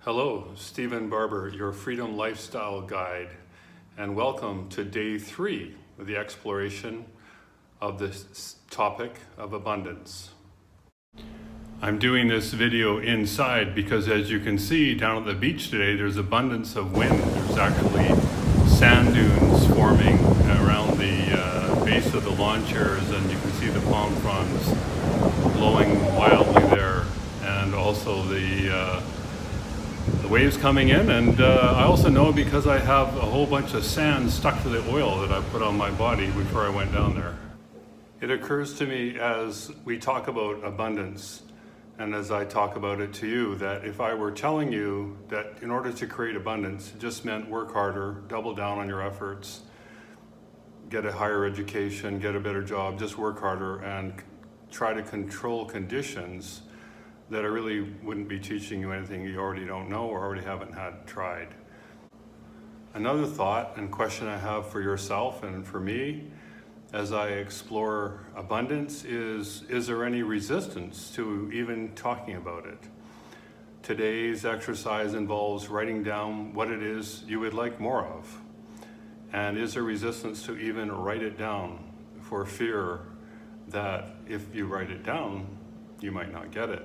Hello, Stephen Barber, your Freedom Lifestyle Guide, and welcome to day 3 of the exploration of this topic of abundance. I'm doing this video inside because, as you can see down at the beach today, there's abundance of wind. There's actually sand dunes forming around the base of the lawn chairs, and you can see the palm fronds blowing wildly there, and also the waves coming in. And I also know because I have a whole bunch of sand stuck to the oil that I put on my body before I went down there. It occurs to me as we talk about abundance, and as I talk about it to you, that if I were telling you that in order to create abundance, it just meant work harder, double down on your efforts, get a higher education, get a better job, just work harder and try to control conditions, that I really wouldn't be teaching you anything you already don't know or already haven't had tried. Another thought and question I have for yourself and for me as I explore abundance is there any resistance to even talking about it? Today's exercise involves writing down what it is you would like more of. And is there resistance to even write it down for fear that if you write it down, you might not get it?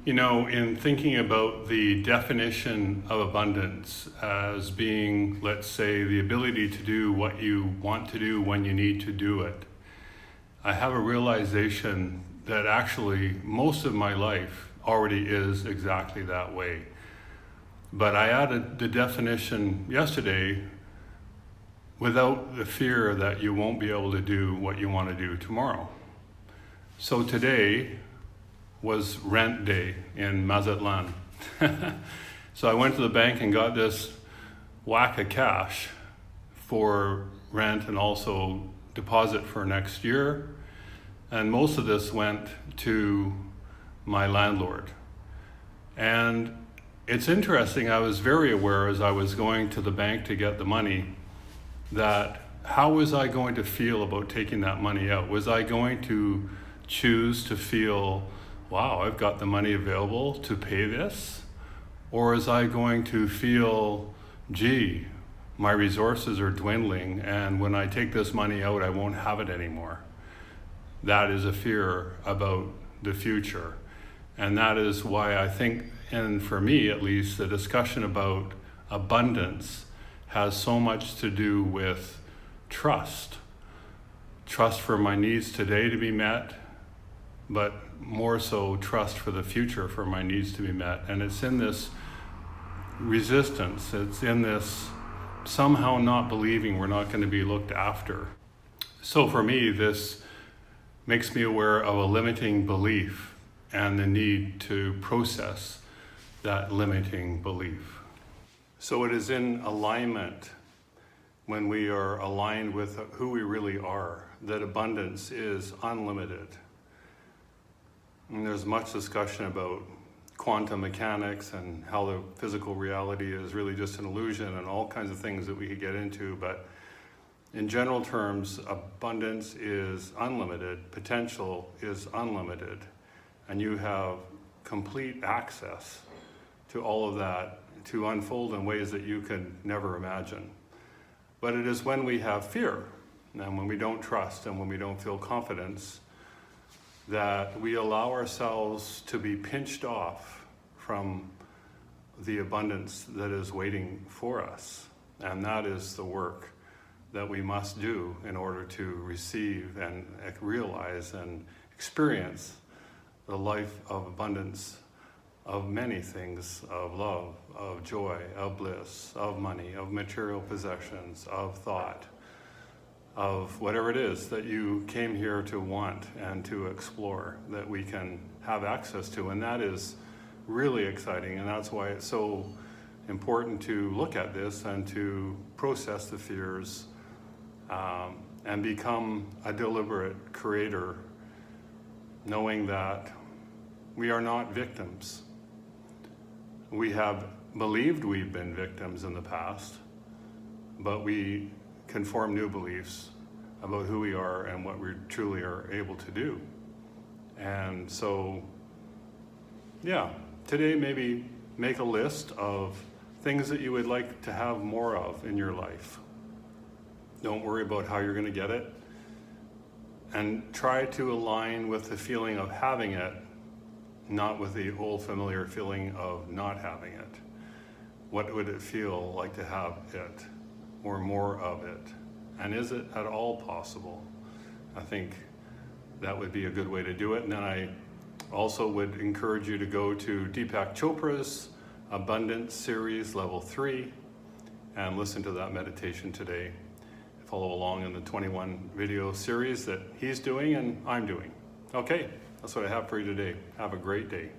You know, in thinking about the definition of abundance as being, let's say, the ability to do what you want to do when you need to do it, I have a realization that actually most of my life already is exactly that way. But I added the definition yesterday without the fear that you won't be able to do what you want to do tomorrow. So today was rent day in Mazatlan. So I went to the bank and got this whack of cash for rent and also deposit for next year. And most of this went to my landlord. And it's interesting, I was very aware as I was going to the bank to get the money that how was I going to feel about taking that money out? Was I going to choose to feel, wow, I've got the money available to pay this? Or is I going to feel, gee, my resources are dwindling and when I take this money out, I won't have it anymore? That is a fear about the future. And that is why I think, and for me at least, the discussion about abundance has so much to do with trust. Trust for my needs today to be met, but more so trust for the future for my needs to be met. And it's in this resistance, it's in this somehow not believing we're not going to be looked after. So for me, this makes me aware of a limiting belief and the need to process that limiting belief. So it is in alignment, when we are aligned with who we really are, that abundance is unlimited. And there's much discussion about quantum mechanics and how the physical reality is really just an illusion and all kinds of things that we could get into. But in general terms, abundance is unlimited, potential is unlimited, and you have complete access to all of that to unfold in ways that you could never imagine. But it is when we have fear and when we don't trust and when we don't feel confidence that we allow ourselves to be pinched off from the abundance that is waiting for us. And that is the work that we must do in order to receive and realize and experience the life of abundance of many things, of love, of joy, of bliss, of money, of material possessions, of thought, of whatever it is that you came here to want and to explore, that we can have access to. And that is really exciting, and that's why it's so important to look at this and to process the fears and become a deliberate creator, knowing that we are not victims. We have believed we've been victims in the past, but we can form new beliefs about who we are and what we truly are able to do. And so, yeah, today maybe make a list of things that you would like to have more of in your life. Don't worry about how you're going to get it. And try to align with the feeling of having it, not with the old familiar feeling of not having it. What would it feel like to have it, or more of it? And is it at all possible? I think that would be a good way to do it. And then I also would encourage you to go to Deepak Chopra's Abundance Series Level 3 and listen to that meditation today. Follow along in the 21 video series that he's doing and I'm doing. Okay, that's what I have for you today. Have a great day.